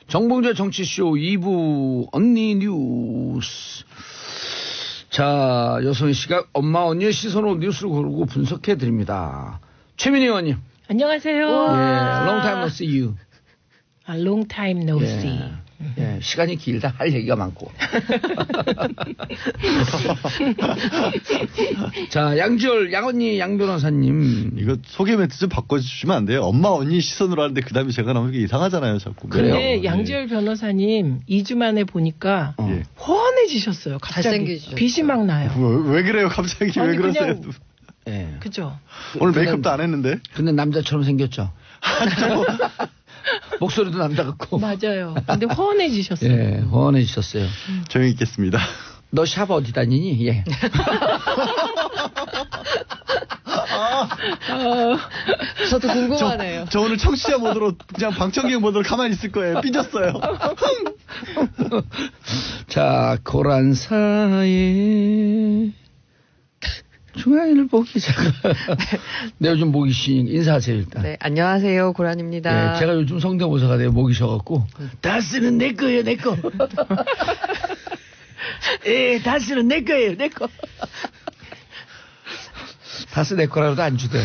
정봉재 정치쇼 2부 언니 뉴스. 자, 여성의 시각 엄마 언니의 시선으로 뉴스를 고르고 분석해 드립니다. 최민희 의원님. 안녕하세요. 예, long time no see you. long time no see. 예, 시간이 길다 할 얘기가 많고. 자, 양지열, 양언니, 양 변호사님. 이거 소개 멘트 좀 바꿔주시면 안 돼요? 엄마, 언니 시선으로 하는데 그 다음에 제가 나오는 게 이상하잖아요, 자꾸. 근데 양지열 변호사님 2주 만에 보니까 훤해지셨어요. 갑자기. 잘생기셨어요. 빛이 막 나요. 왜 그래요, 갑자기? 아니, 왜 그러세요? 그냥, 예. 그죠? 오늘 메이크업도 안 했는데? 근데 남자처럼 생겼죠. 목소리도 남자 같고. 맞아요. 근데 훤해지셨어요. 예, 훤해지셨어요. 조용히 있겠습니다. 너 샵 어디 다니니? 예. 저도 궁금하네요. 저 오늘 청취자 모드로 그냥 방청객 모드로 가만히 있을 거예요. 삐졌어요. 자, 고란사에 중앙일보 보기 기자가 네, 요즘 목이 쉬니까 인사하세요 일단. 네, 안녕하세요. 고란입니다. 네, 제가 요즘 성대모사가 돼요. 목이 쉬어갖고 다스는 내 거예요, 내 거. 예, 다스는 내 거예요, 내 거. 다스 내 거라도 안 주대요.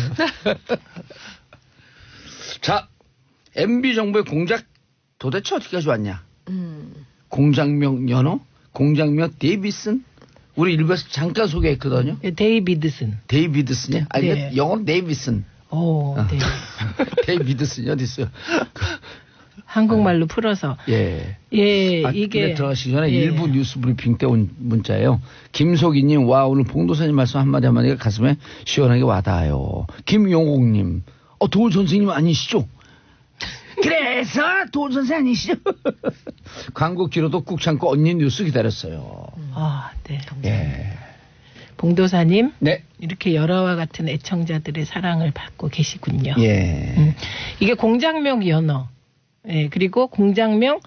자, MB 정부의 공작 도대체 어디까지 왔냐? 공장명 연어, 공장명 데이비슨. 우리 일부에서 잠깐 소개했거든요. 네, 데이비드슨. 데이비드슨이야? 아니, 네. 영어로 데이비슨. 오, 네. 데이비드슨이 어디 있어요? 한국말로 풀어서. 예. 예, 이게. 이게. 들어가시기 전에 예. 일부 뉴스 브리핑 때 온 문자예요. 김속희님, 와, 오늘 봉도사님 말씀 한마디 한마디가 가슴에 시원하게 와닿아요. 김용옥님, 도울 선생님 아니시죠? 그래서 도울 선생 아니시죠? 광고 길어도 꾹 참고 언니 뉴스 기다렸어요. 아, 네. 예. 봉도사님. 네. 이렇게 여러와 같은 애청자들의 사랑을 받고 계시군요. 예. 이게 공장명 연어. 예, 그리고 공장명,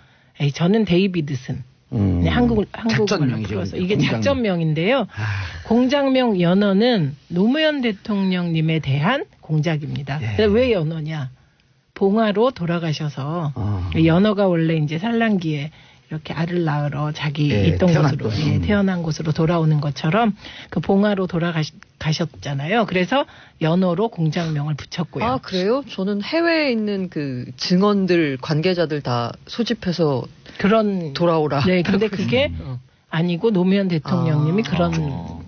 저는 데이비드슨. 네, 한국말로 작전명이죠. 풀어서. 이게 작전명인데요. 공장명 연어는 노무현 대통령님에 대한 공작입니다. 예. 근데 왜 연어냐? 봉화로 돌아가셔서 연어가 원래 이제 산란기에 이렇게 알을 낳으러 자기 있던 곳으로 태어난 곳으로 돌아오는 것처럼 그 봉화로 돌아가셨잖아요. 그래서 연어로 공장명을 붙였고요. 아, 그래요? 저는 해외에 있는 그 증언들 관계자들 다 소집해서 그런 돌아오라. 네, 근데 그게 아니고 노무현 대통령님이 그런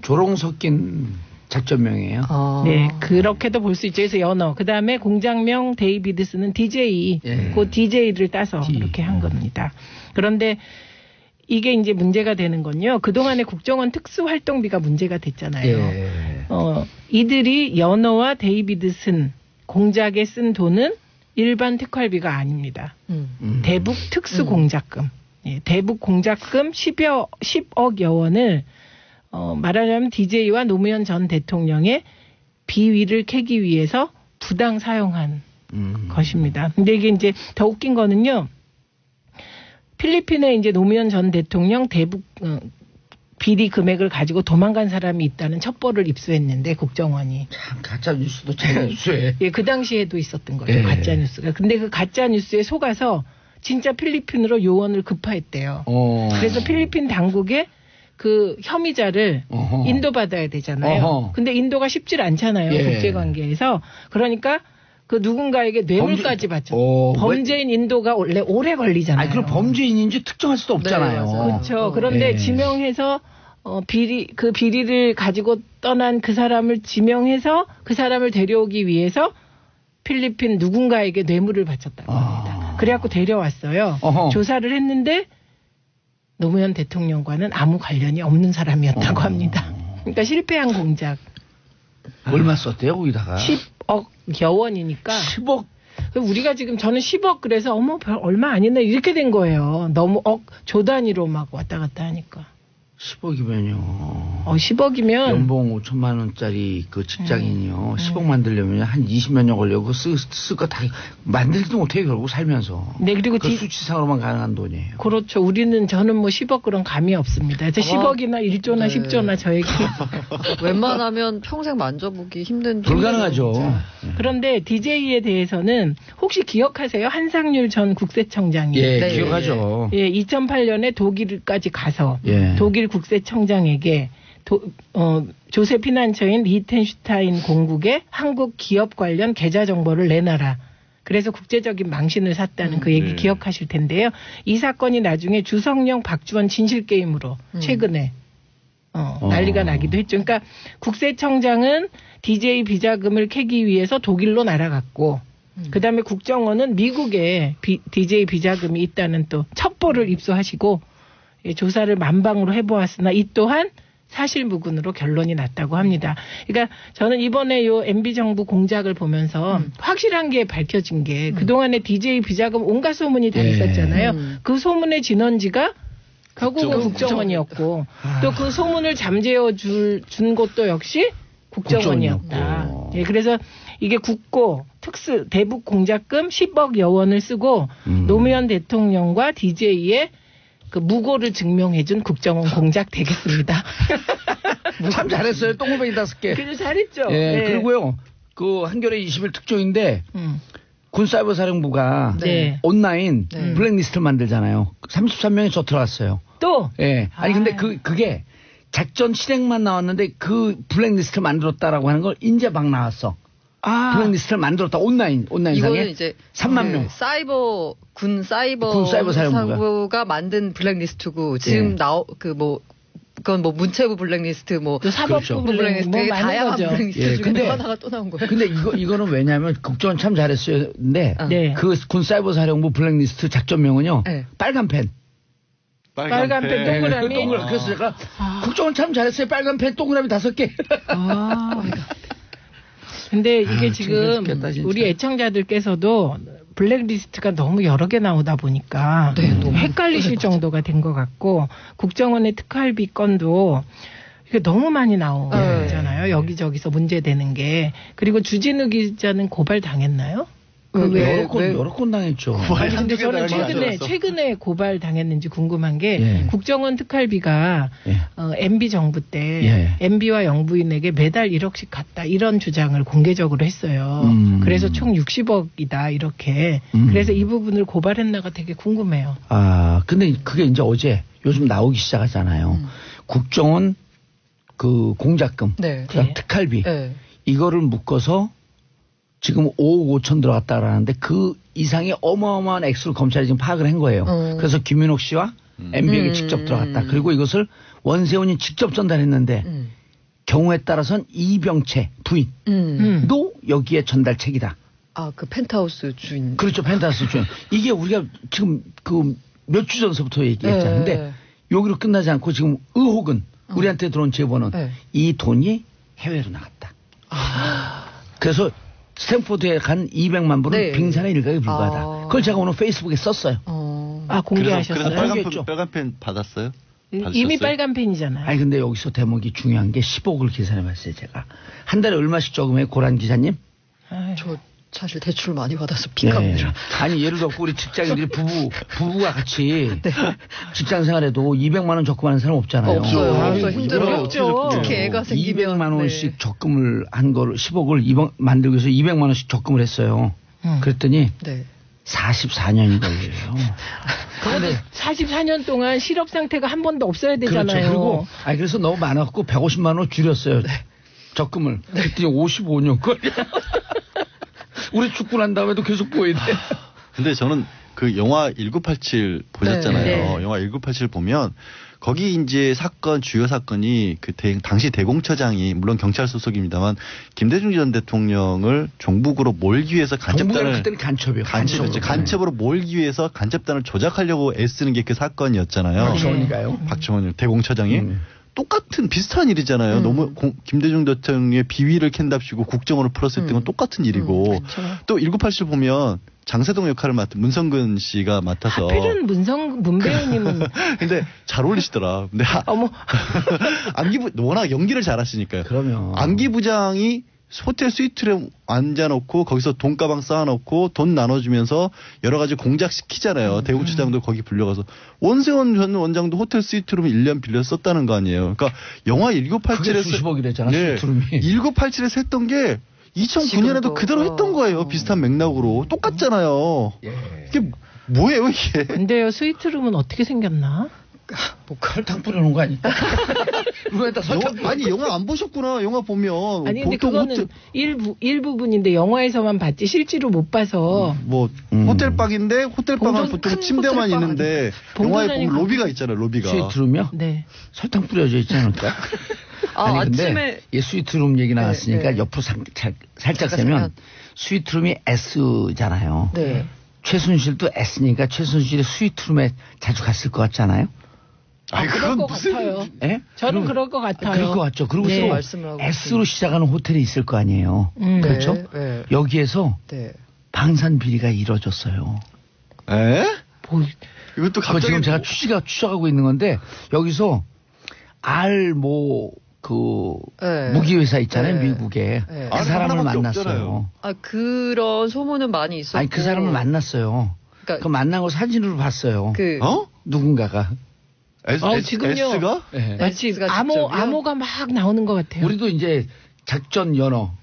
조롱 섞인 작전명이에요. 네, 그렇게도 볼 수 있죠. 그래서 연어. 그 다음에 공장명 데이비드스는 DJ. 예. 그 DJ를 따서 이렇게 한 겁니다. 그런데 이게 이제 문제가 되는 건요. 그동안의 국정원 특수활동비가 문제가 됐잖아요. 예. 이들이 연어와 데이비드슨 공작에 쓴 돈은 일반 특활비가 아닙니다. 대북 특수공작금. 예, 대북 공작금 10억여 원을 말하자면 DJ와 노무현 전 대통령의 비위를 캐기 위해서 부당 사용한 것입니다. 근데 이게 이제 더 웃긴 거는요. 필리핀에 이제 노무현 전 대통령 대북 비리 금액을 가지고 도망간 사람이 있다는 첩보를 입수했는데 국정원이. 참 가짜 뉴스도 잘 뉴스에. 예, 그 당시에도 있었던 거죠. 예. 가짜 뉴스가. 근데 그 가짜 뉴스에 속아서 진짜 필리핀으로 요원을 급파했대요. 그래서 필리핀 당국에 그 혐의자를 인도받아야 되잖아요. 근데 인도가 쉽질 않잖아요. 예. 국제관계에서. 그러니까 그 누군가에게 뇌물까지 받죠. 범죄인 인도가 원래 오래 걸리잖아요. 아니, 그럼 범죄인인지 특정할 수도 없잖아요. 네, 그렇죠. 그런데 예. 지명해서 그 비리를 가지고 떠난 그 사람을 지명해서 그 사람을 데려오기 위해서 필리핀 누군가에게 뇌물을 바쳤다고 합니다. 그래갖고 데려왔어요. 조사를 했는데 노무현 대통령과는 아무 관련이 없는 사람이었다고 합니다. 그러니까 실패한 공작. 얼마 썼대요, 거기다가? 10억여 원이니까. 10억? 우리가 지금 저는 10억 그래서 얼마 아니네 이렇게 된 거예요. 너무 조 단위로 막 왔다 갔다 하니까. 10억이면요. 10억이면 연봉 5천만 원짜리 그 직장인이요. 10억 만들려면 한 20몇 년 걸려고 쓸 거 다 만들지도 못해 결국 살면서. 네, 그리고 그 수치상으로만 가능한 돈이에요. 그렇죠. 저는 뭐 10억 그런 감이 없습니다. 10억이나 1조나 네. 10조나 저에게. 웬만하면 평생 만져보기 힘든 불가능하죠. 진짜. 그런데 DJ에 대해서는 혹시 기억하세요? 한상률 전 국세청장이. 예, 네. 기억하죠. 예, 2008년에 독일까지 가서 예. 독일 국세청장에게 조세 피난처인 리텐슈타인 공국에 한국 기업 관련 계좌 정보를 내놔라. 그래서 국제적인 망신을 샀다는 그 얘기 네. 기억하실 텐데요. 이 사건이 나중에 주성령 박주원 진실 게임으로 최근에 난리가 나기도 했죠. 그러니까 국세청장은 DJ 비자금을 캐기 위해서 독일로 날아갔고 그다음에 국정원은 미국에 DJ 비자금이 있다는 또 첩보를 입수하시고 조사를 만방으로 해보았으나 이 또한 사실무근으로 결론이 났다고 합니다. 그러니까 저는 이번에 요 MB 정부 공작을 보면서 확실한 게 밝혀진 게 그동안에 DJ 비자금 온갖 소문이 다 예. 있었잖아요. 그 소문의 진원지가 결국은 국정원. 국정원이었고 또 그 소문을 잠재워 준 곳도 역시 국정원이었다. 국정원이었고. 예, 그래서 이게 국고 특수 대북 공작금 10억여 원을 쓰고 노무현 대통령과 DJ의 그 무고를 증명해준 국정원 공작 되겠습니다. 참 잘했어요. 똥구멍이 5개. 그래도 잘했죠. 예, 네. 그리고요. 그 한겨레 20일 특종인데 군사이버사령부가 네. 온라인 네. 블랙리스트를 만들잖아요. 33명이 저 들어갔어요. 또 예. 아니 근데 그게 작전 실행만 나왔는데 그 블랙리스트를 만들었다라고 하는 걸 이제 막 나왔어. 블랙리스트를 만들었다. 온라인상에 이거는 이제 3만 명. 군 사이버 사령부가. 사부가 만든 블랙리스트고 지금 그건 뭐 문체부 블랙리스트 뭐 또 사법부 그렇죠. 블랙리스트 뭐 되게 많은 다양한 거죠. 블랙리스트 예, 중에 근데- 또 하나가 또 나온 거예요. 근데 이거는 왜냐하면 국정원 참 잘했어요. 근데 네. 그 군사이버사령부 블랙리스트 작전명은요. 네. 빨간 펜. 빨간 펜 동그라미. 그래서 제가 국정원 참 잘했어요. 빨간 펜 동그라미 5개. 근데 이게 아, 지금 죽겠다, 진짜. 우리 애청자들께서도 블랙리스트가 너무 여러 개 나오다 보니까 네, 너무 헷갈리실 정도가 된 것 같고 국정원의 특활비 건도 이게 너무 많이 나오잖아요. 여기저기서 문제되는 게. 그리고 주진우 기자는 고발 당했나요? 여러 건 당했죠. 아니 근데 한두 개 저는 당한 게 아니라서. 최근에 고발 당했는지 궁금한 게 예. 국정원 특활비가 예. MB 정부 때 예. MB와 영부인에게 매달 1억씩 갔다 이런 주장을 공개적으로 했어요. 그래서 총 60억이다 이렇게. 그래서 이 부분을 고발했나가 되게 궁금해요. 아, 근데 그게 이제 어제 요즘 나오기 시작하잖아요. 국정원 그 공작금, 네. 그다음 네. 특활비 네. 이거를 묶어서 지금 5억 5천 들어갔다라는데 그 이상의 어마어마한 액수를 검찰이 지금 파악을 한 거예요. 그래서 김윤옥 씨와 MB에게 직접 들어갔다. 그리고 이것을 원세훈이 직접 전달했는데 경우에 따라서는 이병채 부인도 여기에 전달책이다. 아, 그 펜트하우스 주인. 그렇죠. 펜타스 주인. 이게 우리가 지금 그 몇 주 전서부터 얘기했잖아요. 근데 네. 여기로 끝나지 않고 지금 의혹은 우리한테 들어온 제보는 네. 이 돈이 해외로 나갔다. 그래서 스탠포드에 간 200만 불은 네. 빙산의 일각에 불과하다. 아. 그걸 제가 오늘 페이스북에 썼어요. 아 공개하셨어요? 그래서 공개했죠. 빨간 펜 받았어요? 이미 받으셨어요? 빨간 펜이잖아요. 아니 근데 여기서 대목이 중요한 게 10억을 계산해 봤어요. 제가. 한 달에 얼마씩 저금해요? 고란 기자님? 저 사실 대출 많이 받아서 예. 빚갑니다. 아니 예를 들어 우리 직장인들이 부부가 같이 네. 직장 생활에도 200만 원 적금하는 사람 없잖아요. 없어요. 아유, 힘들어요. 어렵죠. 특히 애가 생기면 200만 원씩 네. 적금을 한 걸 10억을 만들기 위해서 200만 원씩 적금을 했어요. 그랬더니 네. 44년이 걸려요. 그런데 44년 동안 실업 상태가 한 번도 없어야 되잖아요. 그렇죠. 그리고 그래서 너무 많았고 150만 원 줄였어요. 적금을. 그랬더니 55년 걸려. 우리 축구 난 다음에도 계속 보여야 돼. 근데 저는 그 영화 1987 보셨잖아요. 네. 영화 1987 보면 거기 이제 주요 사건이 그 당시 대공처장이 물론 경찰 소속입니다만 김대중 전 대통령을 종북으로 몰기 위해서 정부가 그때는 간첩이에요. 간첩으로 몰기 위해서 간첩단을 조작하려고 애쓰는 게 그 사건이었잖아요. 박정원이가요. 박정원 대공처장이 똑같은 비슷한 일이잖아요. 너무 김대중 대통령의 비위를 캔답시고 국정원을 풀었을 때는 똑같은 일이고 또 1987 보면 장세동 역할을 맡은 문성근 씨가 맡아서. 하필은 문 배우님은. 근데 잘 어울리시더라. 근데 어머. 안기부 워낙 연기를 잘하시니까요. 그러면 안기 부장이 호텔 스위트룸 앉아놓고 거기서 돈가방 쌓아놓고 돈 나눠주면서 여러 가지 공작 시키잖아요. 대구처장도 거기 불려가서 원세훈 전 원장도 호텔 스위트룸을 1년 빌려 썼다는 거 아니에요. 그러니까 영화 그게 1987에서 수십억이랬잖아. 네, 스위트룸이. 1987에서 했던 게 2009년에도 그대로 했던 거예요. 비슷한 맥락으로 똑같잖아요. 이게 뭐예요 이게? 근데요 스위트룸은 어떻게 생겼나? 뭐 설탕 뿌려놓은 거 아니야? 루에다 설탕 아니 영화 안 보셨구나. 영화 보면 아니 근데 보통 그거는 일부분인데 영화에서만 봤지 실제로 못 봐서. 뭐 호텔방인데 호텔방은 봉전- 보통 큰 침대만 호텔방 있는데 영화에 보면 로비가 있잖아요. 로비가. 스위트룸이요? 네. 설탕 뿌려져 있지 않을까? 아, 아니, 근데 아침에 이 스위트룸 얘기 나왔으니까 네. 옆으로 살짝 잠깐 세면 스위트룸이 S잖아요. 네. 최순실도 S니까 최순실이 스위트룸에 자주 갔을 것 같잖아요. 아니 그럴 것 같아요. 예? 저는 그럴 것 같아요. 그럴 것 같죠. 그리고 네. 또 말씀을 하고 S로 시작하는 호텔이 있을 거 아니에요. 그렇죠? 네. 여기에서 네. 방산 비리가 이루어졌어요. 에? 뭐, 이것도 그거 갑자기 지금 제가 추적하고 있는 건데 여기서 네. 무기회사 있잖아요. 네. 미국에. 네. 그 사람을 하나밖에 만났어요. 없잖아요. 아, 그런 소문은 많이 있었고. 아니 그 사람을 만났어요. 그러니까 그 만난 거 사진으로 봤어요. 어? 누군가가. 지금요. S가? 네. 마치 S가 직접이요? 암호가 막 나오는 것 같아요. 우리도 이제 작전 연어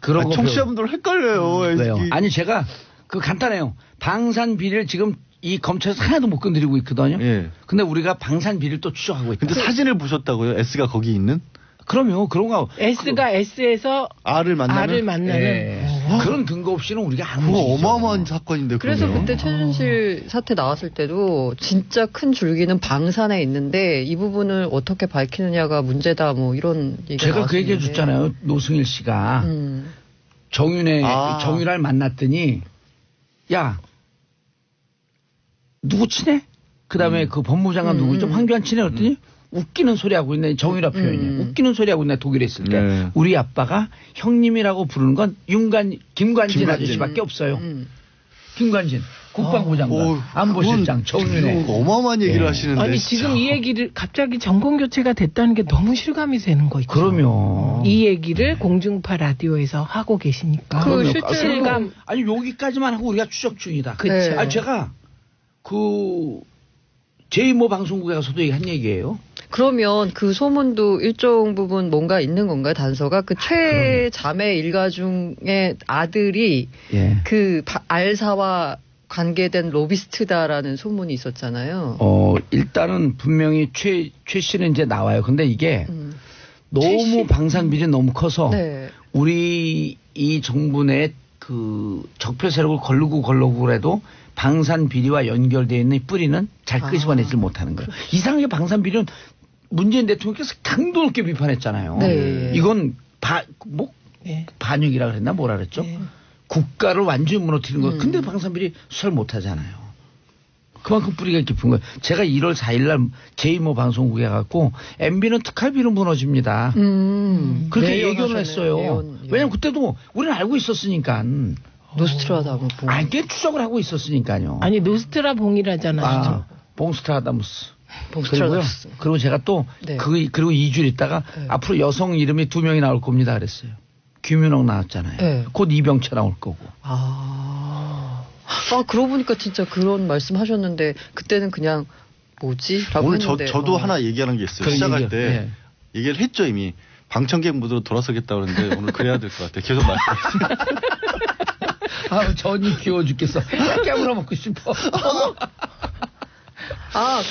그런 거 청취자분들 헷갈려요. 왜요? SK. 아니 제가 그 간단해요. 방산 비리를 지금 이 검찰에서 하나도 못 건드리고 있거든요. 예. 근데 우리가 방산 비리를 또 추적하고 있다. 근데 사진을 보셨다고요? S가 거기 있는? 그럼요. 그런 거. S가 S에서 R을 만나는? R을 만나는. 예. 그런 근거 없이는 우리가 안 그거 움직이죠. 어마어마한 사건인데 그래서 그러면. 그때 최순실 사태 나왔을 때도 진짜 큰 줄기는 방산에 있는데 이 부분을 어떻게 밝히느냐가 문제다 뭐 이런 얘기가 제가 그 얘기해 나왔었는데. 줬잖아요. 노승일 씨가 정윤아를 만났더니 야 누구 친해? 그다음에 그 법무장관 누구죠? 황교안 친해? 그랬더니 웃기는 소리 하고 있네. 정유라 표현이. 웃기는 소리 하고 있네. 독일에 있을 때. 네. 우리 아빠가 형님이라고 부르는 건 김관진 아저씨밖에 없어요. 김관진 국방부 장관, 안보실장, 정윤회. 어마어마한 얘기를 예. 하시는데. 아니 진짜. 지금 이 얘기를 갑자기 정권 교체가 됐다는 게 너무 실감이 되는 거 있죠. 그러면 이 얘기를 공중파 라디오에서 하고 계시니까. 그 그러면 실제로- 실감. 아니 여기까지만 하고 우리가 추적 중이다. 그쵸. 네. 아니 제가 그 제2모 방송국에 가서도 한 얘기예요. 그러면 그 소문도 일정 부분 뭔가 있는 건가요? 단서가 그 최자매 일가 중에 아들이 예. 그 알사와 관계된 로비스트다라는 소문이 있었잖아요. 일단은 분명히 최 씨는 이제 나와요. 근데 이게 최 씨? 너무 방산 비리 너무 커서 네. 우리 이 정부 내 그 적폐 세력을 걸르고 그래도 방산 비리와 연결되어 있는 뿌리는 잘 끄집어내질 못하는 거예요. 이상하게 방산 비리는 문재인 대통령께서 강도 높게 비판했잖아요. 네. 이건 예. 반역이라 그랬나 뭐라 그랬죠? 예. 국가를 완전히 무너뜨리는 거. 근데 방산 비리 수사를 못 하잖아요. 그만큼 뿌리가 깊은 거예요. 제가 1월 4일 날 제2모 방송국에 가고 MB는 특활비로 무너집니다. 그렇게 예견을 했어요. 왜냐면 그때도 우리는 알고 있었으니까. 노스트라다무. 알게 추적을 하고 있었으니까요. 아니 노스트라 봉이라잖아요. 봉스트라다무스. 봉스트라다무스. 그리고 제가 또 네. 그리고 2주일 있다가 네. 앞으로 여성 이름이 2명이 나올 겁니다 그랬어요. 김윤옥 나왔잖아요. 네. 곧 이병철 나올 거고. 그러고 보니까 진짜 그런 말씀 하셨는데 그때는 그냥 뭐지? 라고 오늘 했는데. 저도 하나 얘기하는 게 있어요. 그런 시작할 얘기요? 때 네. 얘기를 했죠 이미. 방청객 무드로 돌아서겠다 그러는데 오늘 그래야 될 것 같아요. 계속 말씀하세요. 전이 귀여워 죽겠어. 깨물어 먹고 싶어.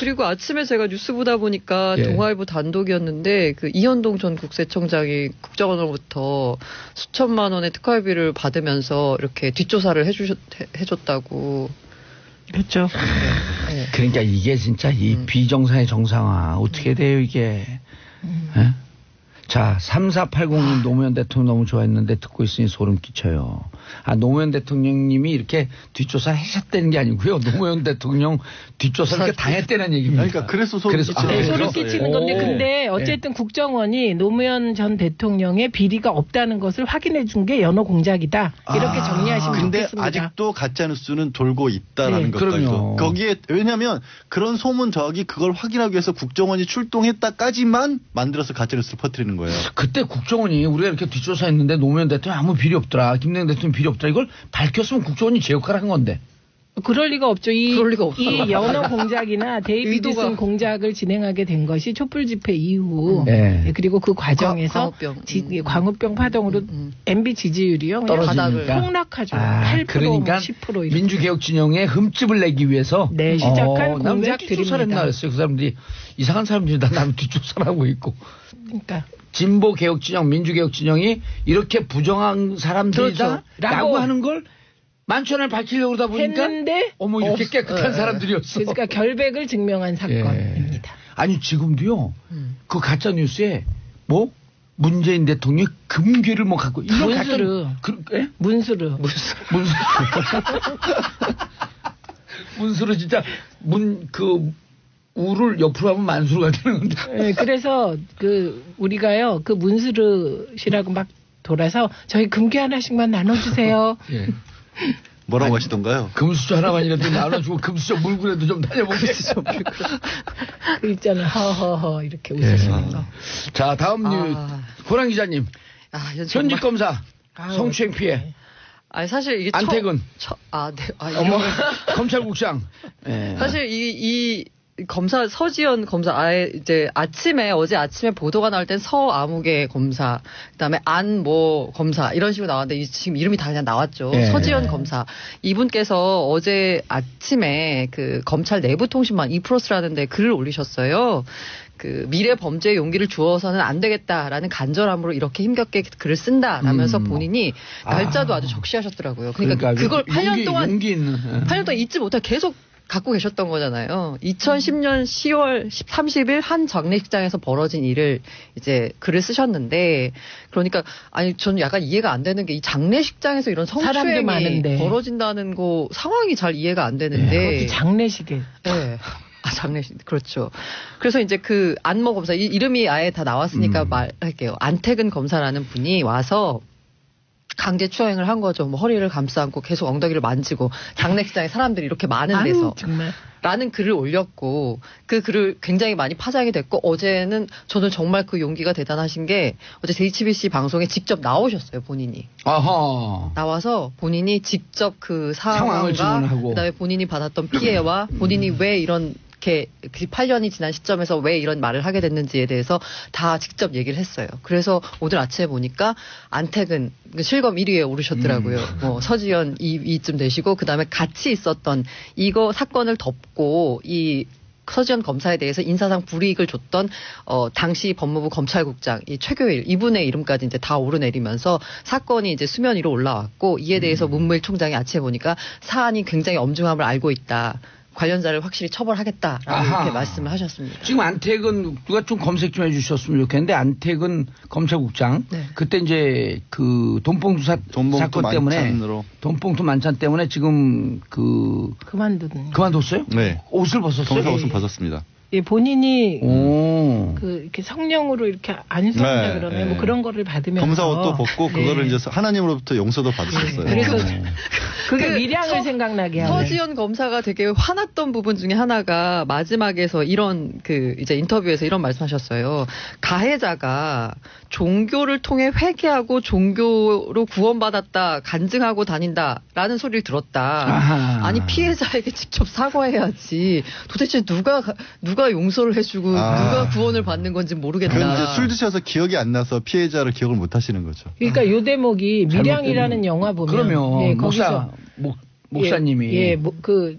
그리고 아침에 제가 뉴스 보다 보니까 예. 동아일보 단독이었는데 그 이현동 전 국세청장이 국정원으로부터 수천만 원의 특활비를 받으면서 이렇게 뒷조사를 해줬다고. 그렇죠. 네. 그러니까 이게 진짜 이 비정상의 정상화 어떻게 돼요 이게? 예? 자, 3480님 노무현 대통령 너무 좋아했는데 듣고 있으니 소름 끼쳐요. 아, 노무현 대통령님이 이렇게 뒷조사 하셨다는 게 아니고요. 노무현 대통령 뒷조사를 이렇게 당했다는 얘기입니다. 그러니까 그래서 소름 끼치는 네, 거죠. 소름 끼치는 건데 오. 근데 어쨌든 국정원이 노무현 전 대통령의 비리가 없다는 것을 확인해 준 게 연호 공작이다. 이렇게 정리하시면 근데 좋겠습니다. 아직도 가짜뉴스는 돌고 있다라는 네. 것까지도. 그럼요. 거기에 왜냐하면 그런 소문 저기 그걸 확인하기 위해서 국정원이 출동했다까지만 만들어서 가짜뉴스를 퍼뜨리는 거예요. 그때 국정원이 우리가 이렇게 뒷조사했는데 노무현 대통령 아무 비리 없더라. 김대중 대통령 비리 없더라. 이걸 밝혔으면 국정원이 제 역할을 한 건데. 그럴 리가 없죠. 그럴 리가 없어요. 이 연호 공작이나 데이비드슨 의도가. 공작을 진행하게 된 것이 촛불 집회 이후 네. 그리고 그 과정에서 광우병. 광우병 파동으로 MB 지지율이요 그냥 떨어지니까. 폭락하죠. 아, 8% 그러니까 10% 이렇게. 민주개혁 진영에 흠집을 내기 위해서 네, 시작한 난왜 공작들입니다. 뒷조사를 했나 그랬어요. 그 사람들이 이상한 사람들이 다 나를 뒷조사를 하고 있고. 그러니까 진보 개혁 진영, 민주개혁 진영이 이렇게 부정한 사람들이다 그렇죠. 라고 하는 걸 만천을 밝히려고 그러다 보니까 했는데 어머 이렇게 깨끗한 사람들이었어. 그러니까 결백을 증명한 사건입니다. 아니 지금도요. 그 가짜 뉴스에 뭐 문재인 대통령이 금괴를 뭐 갖고 이런 문수르. 예? 문수르. 문수르 진짜 우를 옆으로 하면 만수르가 되는 건데. 네, 그래서 우리가요 그 문수르 씨라고 막 돌아서 저희 금괴 하나씩만 나눠주세요. 예. 뭐라고 하시던가요? 금수저 하나만이라도 나눠주고 금수저 물구라도 좀 다녀보게. 그 있잖아요. 허허허 이렇게 웃으시는 거. 자 다음 뉴스 호랑 기자님. 현직 검사 성추행 피해. 아니 사실 이게 안태근. 어머. 검찰국장. 예. 사실 이 검사 서지현 검사 이제 어제 아침에 보도가 나올 땐 서아무개 검사 그다음에 안모 검사 이런 식으로 나왔는데 지금 이름이 다 그냥 나왔죠. 예. 서지현 검사 이분께서 어제 아침에 그 검찰 내부통신망 이프로스라는 데 글을 올리셨어요. 그 미래 범죄의 용기를 주어서는 안 되겠다라는 간절함으로 이렇게 힘겹게 글을 쓴다라면서 본인이 날짜도 아주 적시하셨더라고요. 그러니까 그걸 8년 동안 용기 있는. 8년 동안 잊지 못하고 계속 갖고 계셨던 거잖아요. 2010년 10월 30일 한 장례식장에서 벌어진 일을 이제 글을 쓰셨는데 그러니까 아니 저는 약간 이해가 안 되는 게 이 장례식장에서 이런 사람도 성추행이 많은데. 벌어진다는 거 상황이 잘 이해가 안 되는데 그것도 장례식에. 네. 장례식 그렇죠. 그래서 이제 그 안모 검사 이름이 아예 다 나왔으니까 말할게요. 안태근 검사라는 분이 와서 강제 추행을 한 거죠. 뭐 허리를 감싸 안고 계속 엉덩이를 만지고 장례식장에 사람들이 이렇게 많은 데서 정말. 라는 글을 올렸고 그 글을 굉장히 많이 파장이 됐고 어제는 저는 정말 그 용기가 대단하신 게 어제 JTBC 방송에 직접 나오셨어요. 본인이. 아하. 나와서 본인이 직접 그 상황을 상황과 질문하고. 그다음에 본인이 받았던 피해와 본인이 왜 이렇게 8년이 지난 시점에서 왜 이런 말을 하게 됐는지에 대해서 다 직접 얘기를 했어요. 그래서 오늘 아침에 보니까 안태근 실검 1위에 오르셨더라고요. 뭐 서지현 2위쯤 되시고 그다음에 같이 있었던 이거 사건을 덮고 이 서지현 검사에 대해서 인사상 불이익을 줬던 당시 법무부 검찰국장 이 최교일 이분의 이름까지 이제 다 오르내리면서 사건이 이제 수면 위로 올라왔고 이에 대해서 문무일 총장이 아침에 보니까 사안이 굉장히 엄중함을 알고 있다. 관련자를 확실히 처벌하겠다라고 아하. 이렇게 말씀을 하셨습니다. 지금 안태근 누가 좀 검색 좀 해주셨으면 좋겠는데 안태근 검찰국장 네. 그때 이제 그 돈봉투 사건 때문에 만찬으로. 돈봉투 만찬 때문에 지금 그만뒀어요? 네. 옷을 벗었어요? 검사 옷은 벗었습니다. 예, 본인이 오. 이렇게 성령으로 이렇게 안수한다 네, 그러면 네. 뭐 그런 거를 받으면서 검사 옷도 벗고 네. 그거를 이제 하나님으로부터 용서도 받으셨어요. 그래서 그게 그 밀양을 생각나게 하네. 서지현 검사가 되게 화났던 부분 중에 하나가 마지막에서 이런 이제 인터뷰에서 이런 말씀하셨어요. 가해자가 종교를 통해 회개하고 종교로 구원받았다 간증하고 다닌다라는 소리를 들었다. 아하. 아니 피해자에게 직접 사과해야지. 도대체 누가 용서를 해주고 누가 구원을 받는 건지 모르겠다. 그건 이제 술 드셔서 기억이 안 나서 피해자를 기억을 못 하시는 거죠. 그러니까 요 대목이 밀양이라는 영화 보면 그러면 예, 거기서 목사님이 그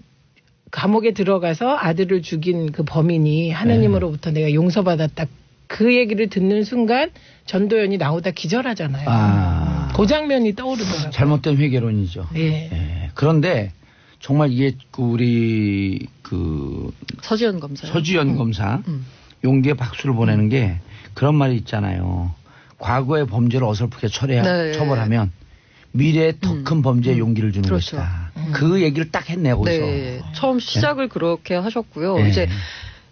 감옥에 들어가서 아들을 죽인 그 범인이 하나님으로부터 내가 용서받았다. 그 얘기를 듣는 순간 전도연이 나오다 기절하잖아요. 그 장면이 떠오르더라고요. 잘못된 회계론이죠. 예. 예. 그런데 정말 이게 우리 서지현 검사. 서지현 검사 용기에 박수를 보내는 게 그런 말이 있잖아요. 과거의 범죄를 어설프게 네. 처벌하면 미래에 더 큰 범죄의 용기를 주는 그렇죠. 것이다. 그 얘기를 딱 했네요, 거기서. 네. 처음 시작을 그렇게 하셨고요. 네. 이제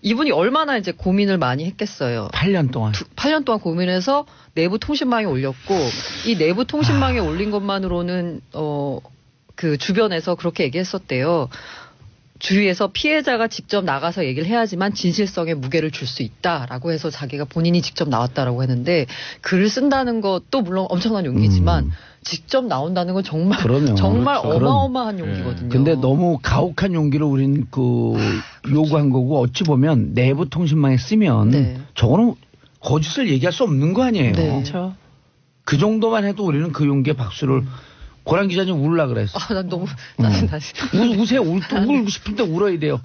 이분이 얼마나 이제 고민을 많이 했겠어요. 8년 동안. 8년 동안 고민해서 내부 통신망에 올렸고 이 내부 통신망에 올린 것만으로는 그 주변에서 그렇게 얘기했었대요. 주위에서 피해자가 직접 나가서 얘기를 해야지만 진실성에 무게를 줄 수 있다라고 해서 자기가 본인이 직접 나왔다라고 했는데 글을 쓴다는 것도 물론 엄청난 용기지만 직접 나온다는 건 정말 그럼요. 정말 그렇죠. 어마어마한 용기거든요. 근데 너무 가혹한 용기를 우린 요구한 거고 어찌 보면 내부 통신망에 쓰면 네. 저거는 거짓을 얘기할 수 없는 거 아니에요. 네. 그렇죠. 그 정도만 해도 우리는 그 용기에 박수를 고란 기자님 울라 그랬어. 난 너무 짜증나. 우세요. 울고 싶은데 울어야 돼요.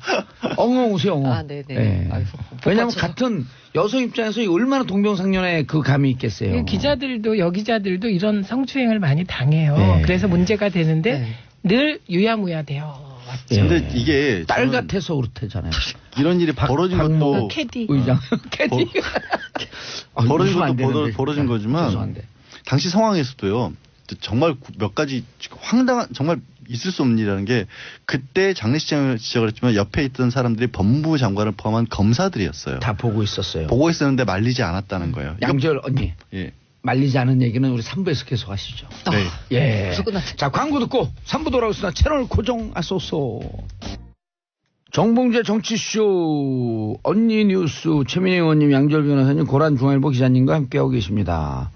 엉엉 우세요. 엉엉. 아, 네네. 예. 아이고, 왜냐하면 복받쳐서. 같은 여성 입장에서 얼마나 동병상련의 그 감이 있겠어요. 기자들도 여기자들도 이런 성추행을 많이 당해요. 네. 그래서 문제가 되는데 네. 늘 유야무야 돼요. 왔죠. 예. 근데 이게 딸 저는 같아서 그렇대잖아요. 이런 일이 벌어진 박모 것도 캐디. 의장 캐디. 벌어진 웃으면 안 것도 되는데. 벌어진 거지만 죄송한데. 당시 상황에서도요. 정말 몇 가지 황당한 정말 있을 수 없는 일이라는 게 그때 장례식장을 지적을 했지만 옆에 있던 사람들이 법무부 장관을 포함한 검사들이었어요. 다 보고 있었어요. 보고 있었는데 말리지 않았다는 거예요. 양절 언니. 예. 말리지 않은 얘기는 우리 3부에서 계속 하시죠. 네. 예. 벌써 끝났죠. 자, 광고 듣고 3부 돌아오겠습니다. 채널 고정하소서. 정봉재 정치쇼 언니 뉴스 최민희 의원님, 양절 변호사님, 고란 중앙일보 기자님과 함께하고 계십니다.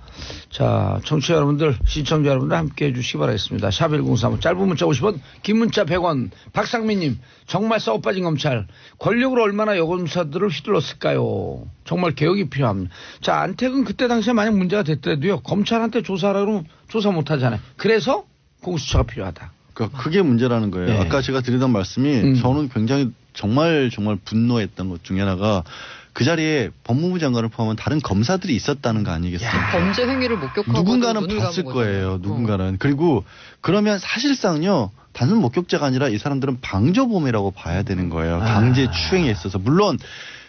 자, 청취자 여러분들, 시청자 여러분들 함께해 주시기 바라겠습니다. 샵 1035 짧은 문자 50원, 긴 문자 100원. 박상민님, 정말 썩어 빠진 검찰. 권력으로 얼마나 여검사들을 휘둘렀을까요? 정말 개혁이 필요합니다. 자, 안택은 그때 당시에 만약 문제가 됐더라도요, 검찰한테 조사하라 그러면 조사 못 하잖아요. 그래서 공수처가 필요하다. 그러니까 그게 문제라는 거예요. 네. 아까 제가 드리던 말씀이 저는 굉장히 정말 분노했던 것 중에 하나가 그 자리에 법무부 장관을 포함한 다른 검사들이 있었다는 거 아니겠어요? 범죄 행위를 목격하고 누군가는 눈을 봤을 감은 거예요. 거잖아요. 누군가는. 그리고 그러면 사실상요. 단순 목격자가 아니라 이 사람들은 방조범이라고 봐야 되는 거예요. 강제 추행에 있어서. 물론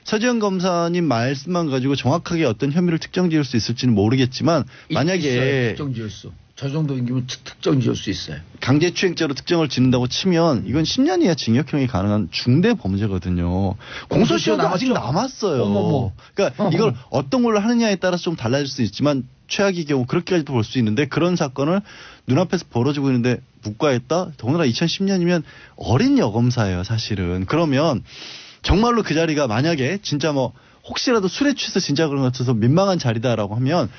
서지현 검사님 말씀만 가지고 정확하게 어떤 혐의를 특정 지을 수 있을지는 모르겠지만 만약에 있어요. 특정 지을 수. 저 정도 인기면 특정 지을 수 있어요. 강제추행죄로 특정을 짓는다고 치면 이건 10년 이하 징역형이 가능한 중대 범죄거든요. 공소시효도 아직 남았어요. 어머머. 그러니까 이걸 어떤 걸로 하느냐에 따라서 좀 달라질 수 있지만 최악의 경우 그렇게까지도 볼 수 있는데 그런 사건을 눈앞에서 벌어지고 있는데 묵과했다? 더구나 2010년이면 어린 여검사예요, 사실은. 그러면 정말로 그 자리가 만약에 진짜 혹시라도 술에 취해서 진짜 그런 것 같아서 민망한 자리다라고 하면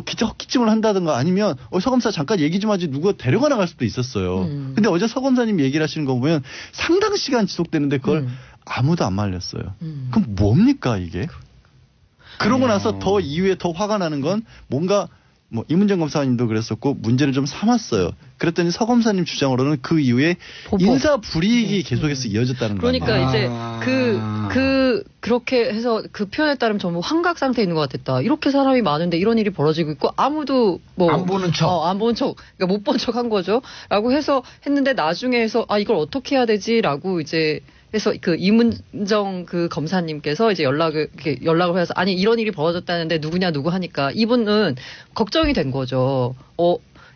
기자 헛기침을 한다든가 아니면 서검사 잠깐 얘기 좀 하지 누가 데려가 나갈 수도 있었어요. 근데 어제 서검사님 얘기를 하시는 거 보면 상당 시간 지속되는데 그걸 아무도 안 말렸어요. 그럼 뭡니까 이게? 그러고 나서 더 이후에 더 화가 나는 건 뭔가 이문정 검사님도 그랬었고 문제를 좀 삼았어요. 그랬더니 서 검사님 주장으로는 그 이후에 인사 불이익이 계속해서 이어졌다는 거예요. 그러니까 이제 그렇게 해서 그 표현에 따르면 전부 환각 상태에 있는 것 같았다. 이렇게 사람이 많은데 이런 일이 벌어지고 있고 아무도 안 보는 척. 안 보는 척, 그러니까 못 본 척 한 거죠. 라고 해서 했는데 나중에 해서 이걸 어떻게 해야 되지라고 이제 그래서 그 이문정 그 검사님께서 이제 연락을 해서 아니 이런 일이 벌어졌다는데 누구 하니까 이분은 걱정이 된 거죠.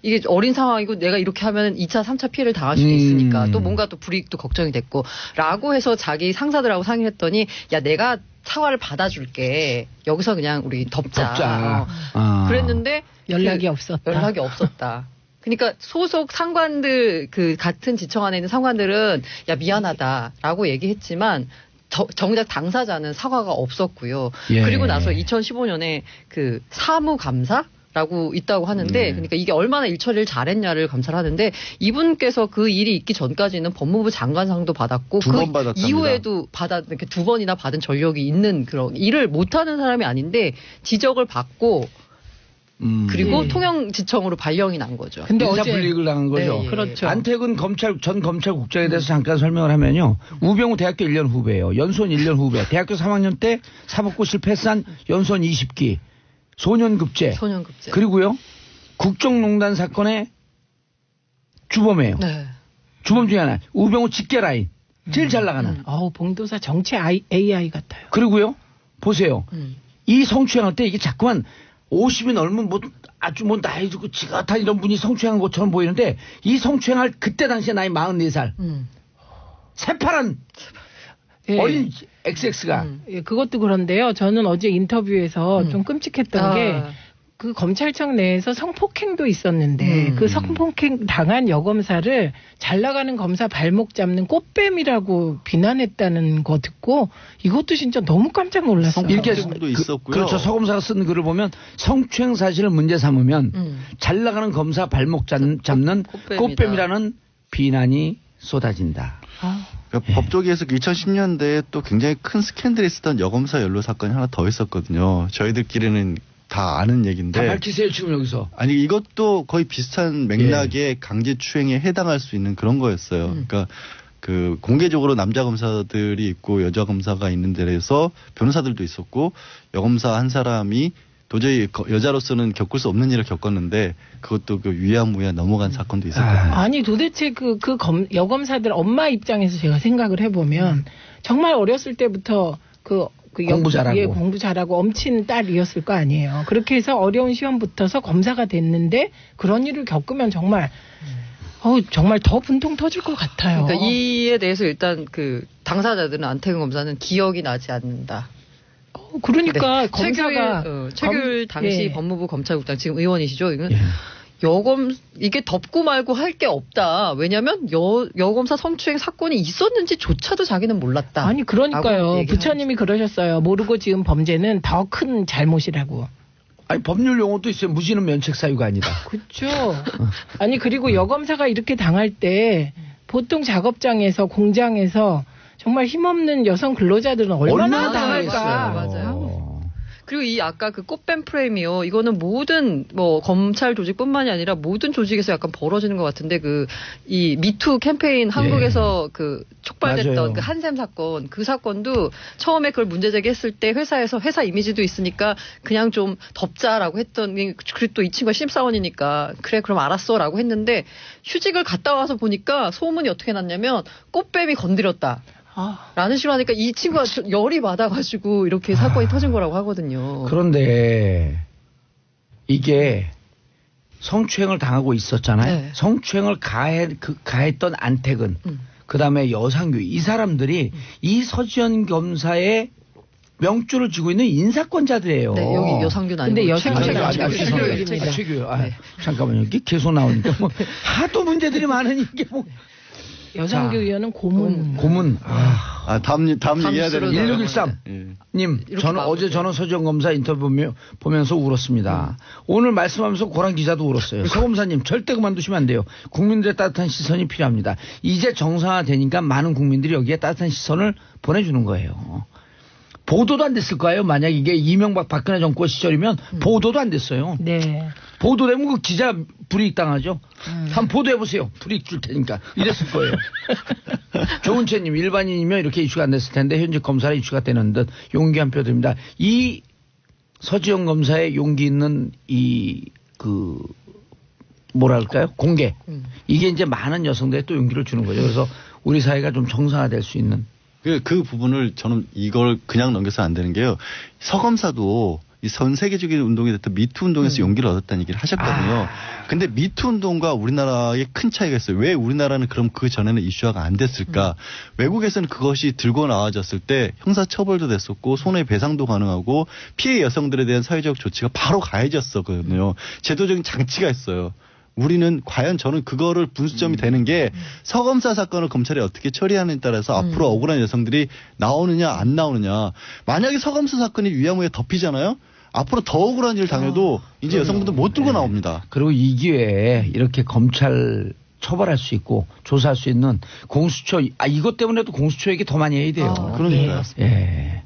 이게 어린 상황이고 내가 이렇게 하면 2차, 3차 피해를 당할 수도 있으니까 또 뭔가 또 불이익도 걱정이 됐고 라고 해서 자기 상사들하고 상의를 했더니 야 내가 사과를 받아줄게. 여기서 그냥 우리 덮자. 그랬는데 연락이 없었다. 연락이 없었다. 그러니까 소속 상관들 그 같은 지청 안에 있는 상관들은 야 미안하다라고 얘기했지만 정작 당사자는 사과가 없었고요. 예. 그리고 나서 2015년에 그 사무감사라고 있다고 하는데 그러니까 이게 얼마나 일처리를 잘했냐를 감사를 하는데 이분께서 그 일이 있기 전까지는 법무부 장관상도 받았고 두 번 받았답니다. 이후에도 이렇게 2번이나 받은 전력이 있는 그런 일을 못하는 사람이 아닌데 지적을 받고 그리고 통영지청으로 발령이 난 거죠. 근데 인사 어제 불이익을 당한 거죠. 네, 그렇죠. 안택은 전 검찰국장에 대해서 잠깐 설명을 하면요. 우병우 대학교 1년 후배예요. 연수원 1년 후배. 대학교 3학년 때 사법고 실패한 연수원 20기. 소년급제. 그리고요. 국정농단 사건의 주범이에요. 네. 주범 중에 하나. 우병우 직계 라인. 제일 잘 나가는. 봉도사 정치 AI 같아요. 그리고요. 보세요. 이 성추행할 때 이게 자꾸만 50이 넘으면 뭐 아주 뭐 나이 들고 지긋한 이런 분이 성추행한 것처럼 보이는데 이 성추행할 그때 당시에 나이 44살. 새파란 예. 어린 XX가. 예, 그것도 그런데요. 저는 어제 인터뷰에서 좀 끔찍했던 게 그 검찰청 내에서 성폭행도 있었는데 그 성폭행 당한 여검사를 잘 나가는 검사 발목 잡는 꽃뱀이라고 비난했다는 거 듣고 이것도 진짜 너무 깜짝 놀랐어요. 이렇게 성폭행도 있었고요. 그렇죠. 서검사가 쓴 글을 보면 성추행 사실을 문제 삼으면 잘 나가는 검사 발목 잡는 꽃뱀이라는 비난이 쏟아진다. 그러니까 법조계에서 2010년대에 또 굉장히 큰 스캔들이 있었던 여검사 연루 사건이 하나 더 있었거든요. 저희들끼리는 다 아는 얘기인데. 다 밝히세요 지금 여기서. 아니 이것도 거의 비슷한 맥락의 강제추행에 해당할 수 있는 그런 거였어요. 그러니까 그 공개적으로 남자 검사들이 있고 여자 검사가 있는 데에서 변호사들도 있었고 여검사 한 사람이 도저히 여자로서는 겪을 수 없는 일을 겪었는데 그것도 그 위야무야 넘어간 사건도 있었거든요. 아니 도대체 여검사들 엄마 입장에서 제가 생각을 해보면 정말 어렸을 때부터 공부 잘하고. 예, 공부 잘하고 엄친 딸이었을 거 아니에요. 그렇게 해서 어려운 시험 붙어서 검사가 됐는데 그런 일을 겪으면 정말 정말 더 분통 터질 것 같아요. 그러니까 이에 대해서 일단 그 당사자들은 안태근 검사는 기억이 나지 않는다. 그러니까 네. 검사가 최규일 당시 예. 법무부 검찰국장 지금 의원이시죠? 이건 이게 덮고 말고 할 게 없다. 왜냐하면 여검사 성추행 사건이 있었는지조차도 자기는 몰랐다. 아니 그러니까요. 부처님이 그러셨어요. 모르고 지은 범죄는 더 큰 잘못이라고. 아니 법률 용어도 있어요. 무지는 면책 사유가 아니다. 그렇죠. 아니 그리고 여검사가 이렇게 당할 때 보통 작업장에서 공장에서 정말 힘없는 여성 근로자들은 얼마나 당할까. 맞아요. 그리고 이 아까 그 꽃뱀 프레임이요. 이거는 모든 뭐 검찰 조직뿐만이 아니라 모든 조직에서 약간 벌어지는 것 같은데 이 미투 캠페인 한국에서 그 촉발됐던 맞아요. 그 한샘 사건 그 사건도 처음에 그걸 문제 제기했을 때 회사에서 회사 이미지도 있으니까 그냥 좀 덮자라고 했더니 그리고 또 이 친구가 신입사원이니까 그래 그럼 알았어라고 했는데 휴직을 갔다 와서 보니까 소문이 어떻게 났냐면 꽃뱀이 건드렸다. 라는 식으로 하니까 이 친구가 열이 받아가지고 이렇게 사건이 터진 거라고 하거든요. 그런데 이게 성추행을 당하고 있었잖아요. 네. 성추행을 가했던 안택은 그다음에 여상규 이 사람들이 이 서지현 검사의 명줄을 쥐고 있는 인사권자들이에요. 네, 여기 여상규는 아니고 근데 여상규는 최규. 잠깐만요. 이게 계속 나오니까 뭐 하도 문제들이 많으니 이게 뭐. 여상규 의원은 고문. 다음 얘기해야 되는 1613님, 저는 서지현 검사 인터뷰 보면서 울었습니다. 오늘 말씀하면서 고란 기자도 울었어요. 서 검사님 절대 그만두시면 안 돼요. 국민들의 따뜻한 시선이 필요합니다. 이제 정상화되니까 많은 국민들이 여기에 따뜻한 시선을 보내주는 거예요. 보도도 안 됐을 거예요. 만약 이게 이명박 박근혜 정권 시절이면 보도도 안 됐어요. 네. 보도되면 그 기자 불이익 당하죠. 한번 보도해보세요. 불이익 줄 테니까. 이랬을 거예요. 조은채님, 일반인이면 이렇게 이슈가 안 됐을 텐데 현재 검사라 이슈가 되는 듯 용기 한 표 드립니다. 이 서지현 검사의 용기 있는 뭐랄까요? 공개. 이게 이제 많은 여성들의 또 용기를 주는 거죠. 그래서 우리 사회가 좀 정상화될 수 있는. 그 부분을 저는 이걸 그냥 넘겨서는 안 되는 게요. 서검사도 이 전 세계적인 운동이 됐던 미투 운동에서 용기를 얻었다는 얘기를 하셨거든요. 근데 미투 운동과 우리나라의 큰 차이가 있어요. 왜 우리나라는 그럼 그 전에는 이슈화가 안 됐을까? 외국에서는 그것이 들고 나와졌을 때 형사처벌도 됐었고 손해배상도 가능하고 피해 여성들에 대한 사회적 조치가 바로 가해졌었거든요. 제도적인 장치가 있어요. 우리는 과연 저는 그거를 분수점이 되는 게 서검사 사건을 검찰이 어떻게 처리하느냐에 따라서 앞으로 억울한 여성들이 나오느냐 안 나오느냐. 만약에 서검사 사건이 위야무에 덮이잖아요. 앞으로 더 억울한 일을 당해도 이제 여성분들 못 들고 나옵니다. 그리고 이 기회에 이렇게 검찰 처벌할 수 있고 조사할 수 있는 공수처 이것 때문에도 공수처 얘기 더 많이 해야 돼요. 그러니까요. 예.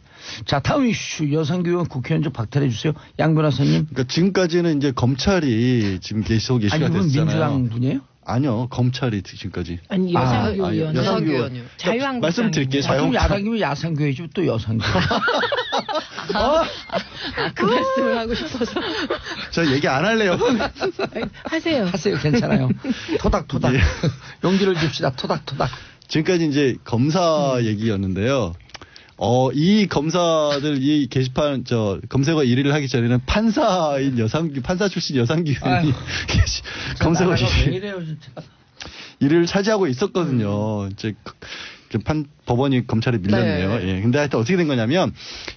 자, 다음 이슈 여상규 의원 국회의원 좀 박탈해 주세요. 양 변호사님. 그러니까 지금까지는 이제 검찰이 지금 계속 이슈가 이분 됐잖아요. 민주당 분이에요? 아니요, 검찰이 지금까지. 아니 여상규 의원. 여상규 의원이요. 자유한국당. 말씀드릴게요. 야당이면 야상교회지 또 여상교. 그 말씀을 하고 싶어서. 저 얘기 안 할래요. 하세요. 하세요. 괜찮아요. 토닥토닥. 예. 용기를 줍시다. 토닥토닥. 지금까지 이제 검사 얘기였는데요. 이 검사들 이 게시판 검색어 1위를 하기 전에는 판사인 판사 출신 여상규 의원이 검색어 1위를 차지하고 있었거든요. 이제 법원이 검찰에 밀렸네요. 네. 예. 근데 하여튼 어떻게 된 거냐면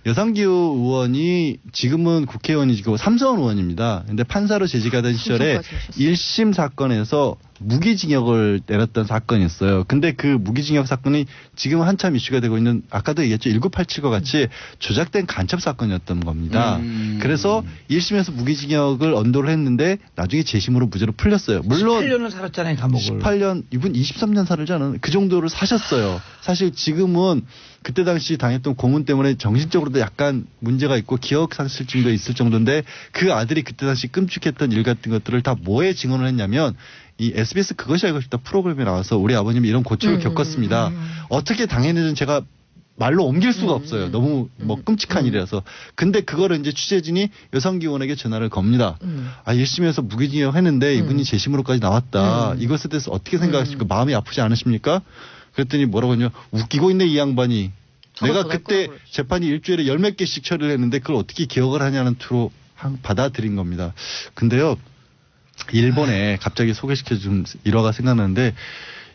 여상규 의원이 지금은 국회의원이고 삼선 의원입니다. 근데 판사로 재직하던 시절에 1심 사건에서 무기징역을 내렸던 사건이 있어요. 근데 그 무기징역 사건이 지금 한참 이슈가 되고 있는 아까도 얘기했죠. 1987과 같이 조작된 간첩 사건이었던 겁니다. 그래서 1심에서 무기징역을 언도를 했는데 나중에 재심으로 무죄로 풀렸어요. 물론 18년을 살았잖아요, 감옥을. 18년 이분 23년 살지 않은 그 정도를 사셨어요. 사실 지금은 그때 당시 당했던 고문 때문에 정신적으로도 약간 문제가 있고 기억상실증도 있을 정도인데 그 아들이 그때 당시 끔찍했던 일 같은 것들을 다 뭐에 증언을 했냐면 이 SBS 그것이 알고 싶다 프로그램에 나와서 우리 아버님이 이런 고충을 겪었습니다. 어떻게 당했는지는 제가 말로 옮길 수가 없어요. 너무 끔찍한 일이라서. 근데 그거를 이제 취재진이 여상규 의원에게 전화를 겁니다. 1심에서 무기징역 했는데 이분이 재심으로까지 나왔다. 이것에 대해서 어떻게 생각하십니까? 마음이 아프지 않으십니까? 그랬더니 뭐라고 하냐. 웃기고 있네 이 양반이. 내가 그때 재판이 일주일에 10몇 개씩 처리를 했는데 그걸 어떻게 기억을 하냐는 투로 받아들인 겁니다. 근데요. 일본에 갑자기 소개시켜준 일화가 생각나는데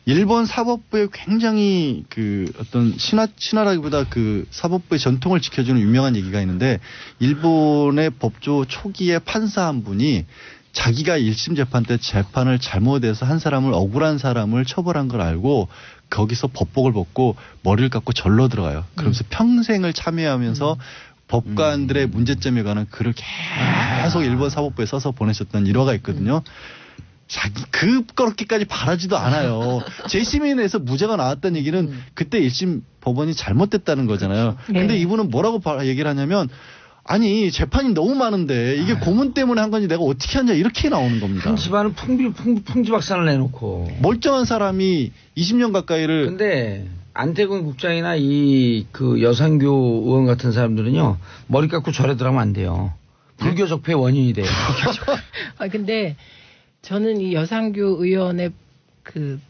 일본 사법부에 굉장히 그 어떤 신화라기보다 그 사법부의 전통을 지켜주는 유명한 얘기가 있는데 일본의 법조 초기에 판사 한 분이 자기가 1심 재판 때 재판을 잘못해서 한 사람을 억울한 사람을 처벌한 걸 알고 거기서 법복을 벗고 머리를 깎고 절로 들어가요. 그러면서 평생을 참여하면서 법관들의 문제점에 관한 글을 계속 일본 사법부에 써서 보내셨던 일화가 있거든요. 그렇게까지 바라지도 않아요. 재심인에서 무죄가 나왔다는 얘기는 그때 1심 법원이 잘못됐다는 거잖아요. 근데 이분은 뭐라고 얘기를 하냐면 아니 재판이 너무 많은데 이게 고문 때문에 한 건지 내가 어떻게 하냐 이렇게 나오는 겁니다. 한 집안은 풍지박산을 내놓고 멀쩡한 사람이 20년 가까이를 근데 안태근 국장이나 그 여상규 의원 같은 사람들은요 머리 깎고 절에 들어가면 안 돼요. 불교 적폐 원인이 돼요. 근데 저는 이 여상규 의원의 그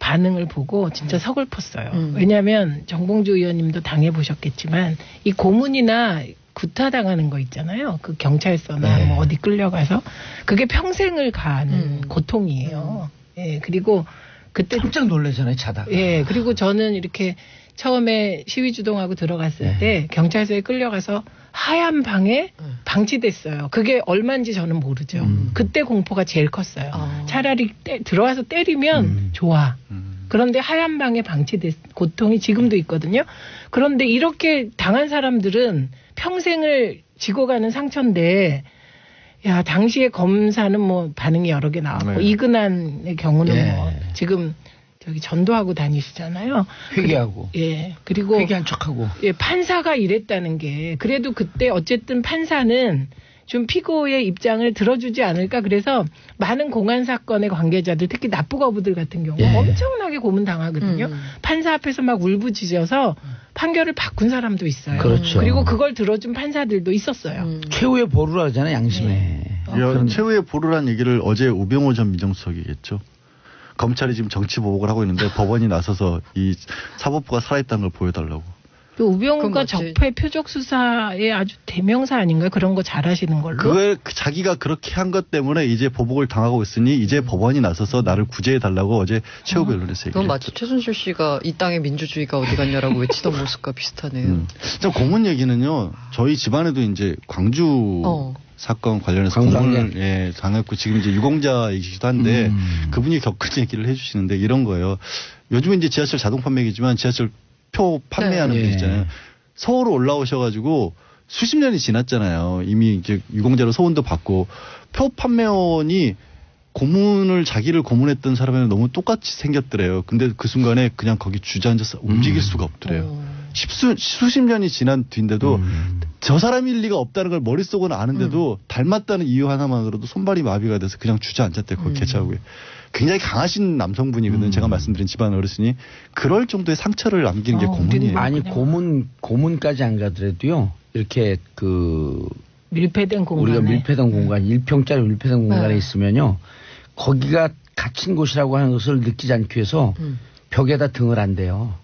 반응을 보고 진짜 서글펐어요. 왜냐하면 정봉주 의원님도 당해보셨겠지만 이 고문이나 구타당하는 거 있잖아요. 그 경찰서나 뭐 어디 끌려가서 그게 평생을 가는 고통이에요. 예, 그리고 그때 깜짝 놀라잖아요, 자다가. 예, 그리고 저는 이렇게 처음에 시위 주동하고 들어갔을 때 경찰서에 끌려가서 하얀 방에 방치됐어요. 그게 얼마인지 저는 모르죠. 그때 공포가 제일 컸어요. 차라리 들어와서 때리면 좋아. 그런데 하얀 방에 방치된 고통이 지금도 있거든요. 그런데 이렇게 당한 사람들은 평생을 지고 가는 상처인데 야, 당시에 검사는 뭐 반응이 여러 개 나왔고 이근한의 경우는 뭐 지금 저기 전도하고 다니시잖아요. 회개하고. 예. 그리고 회개한 척하고. 예, 판사가 이랬다는 게 그래도 그때 어쨌든 판사는 좀 피고의 입장을 들어주지 않을까. 그래서 많은 공안 사건의 관계자들 특히 납부거부들 같은 경우 엄청나게 고문 당하거든요. 판사 앞에서 막 울부짖어서 판결을 바꾼 사람도 있어요. 그렇죠. 그리고 그걸 들어준 판사들도 있었어요. 최후의 보루라 하잖아요, 양심에. 최후의 보루란 얘기를 어제 우병호 전 민정수석이 했죠. 검찰이 지금 정치 보복을 하고 있는데 법원이 나서서 이 사법부가 살아있다는 걸 보여달라고. 또 우병우가 적폐 표적 수사의 아주 대명사 아닌가요? 그런 거 잘하시는 걸로. 그걸 자기가 그렇게 한 것 때문에 이제 보복을 당하고 있으니 이제 법원이 나서서 나를 구제해 달라고 어제 최후 변론에서 얘기했죠. 그건 마치 최순실 씨가 이 땅의 민주주의가 어디 갔냐라고 외치던 모습과 비슷하네요. 고문 얘기는요. 저희 집안에도 이제 광주 사건 관련해서 고문을 당했고 지금 이제 유공자이기도 한데 그분이 겪은 얘기를 해주시는데 이런 거예요. 요즘은 이제 지하철 자동 판매기지만 지하철 표 판매하는 분 있잖아요. 서울 올라오셔가지고 수십 년이 지났잖아요. 이미 이제 유공자로 소원도 받고 표 판매원이 자기를 고문했던 사람이랑 너무 똑같이 생겼더래요. 근데 그 순간에 그냥 거기 주저앉아서 움직일 수가 없더래요. 수십 년이 지난 뒤인데도 저 사람일 리가 없다는 걸 머릿속으로 아는데도 닮았다는 이유 하나만으로도 손발이 마비가 돼서 그냥 주저앉았대요. 거기 개차구에. 굉장히 강하신 남성분이거든요. 제가 말씀드린 집안 어르신이 그럴 정도의 상처를 남기는 게 고문이에요. 아니 고문까지 안 가더라도요. 이렇게 밀폐된 공간 우리가 밀폐된 공간 1평짜리 밀폐된 공간에 있으면요. 거기가 갇힌 곳이라고 하는 것을 느끼지 않기 위해서 벽에다 등을 안 대요.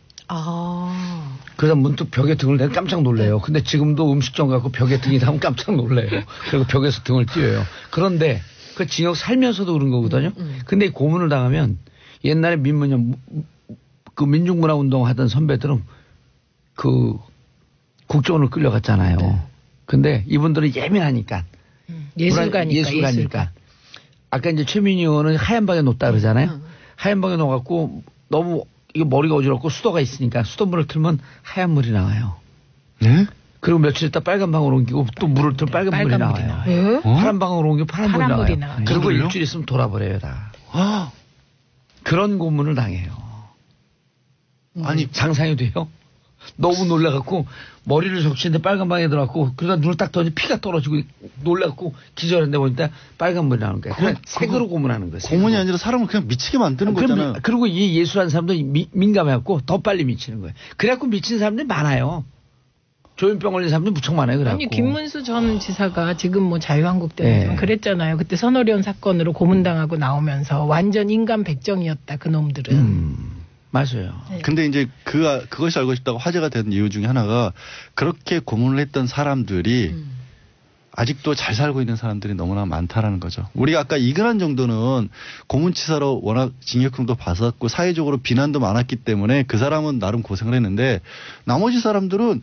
그래서 문득 벽에 등을 대면 깜짝 놀래요. 근데 지금도 음식점 가고 벽에 등이 닿으면 깜짝 놀래요. 그리고 벽에서 등을 띄워요. 그런데 그 징역 살면서도 그런 거거든요. 근데 이 고문을 당하면 옛날에 민문협 그 민중문화운동 하던 선배들은 그 국정원을 끌려갔잖아요. 네. 근데 이분들은 예민하니까. 예술가니까. 아까 이제 최민희 의원은 하얀 방에 놓다 그러잖아요. 하얀 방에 놓아갖고 너무 이게 머리가 어지럽고 수도가 있으니까 수돗물을 틀면 하얀 물이 나와요. 네? 그리고 며칠 있다 빨간 방으로 옮기고 또 물을 틀면 빨간 물이 나와요. 네? 파란 방으로 옮기면 파란 물이 나와요. 그리고 그래요? 일주일 있으면 돌아버려요 다. 그런 고문을 당해요. 아니 상상이 돼요? 너무 놀라갖고 머리를 적시는데 빨간 방에 들어갔고 그러다 눈을 딱 떠니 피가 떨어지고 놀라갖고 기절했는데 보니까 빨간 물이 나오는 거예요. 그냥 색으로 고문하는 거예요. 고문이 아니라 사람을 그냥 미치게 만드는 거잖아요. 그리고 이 예술하는 사람도 민감해갖고 더 빨리 미치는 거예요. 그래갖고 미친 사람들이 많아요. 조현병 걸린 사람들이 무척 많아요. 그래갖고. 아니 김문수 전 지사가 지금 뭐 자유한국당이지만 그랬잖아요. 그때 선어련 사건으로 고문당하고 나오면서 완전 인간 백정이었다. 그 놈들은. 맞아요. 근데 이제 그것이 알고 싶다고 화제가 된 이유 중에 하나가 그렇게 고문을 했던 사람들이 아직도 잘 살고 있는 사람들이 너무나 많다라는 거죠. 우리가 아까 이근한 정도는 고문치사로 워낙 징역형도 받았고 사회적으로 비난도 많았기 때문에 그 사람은 나름 고생을 했는데 나머지 사람들은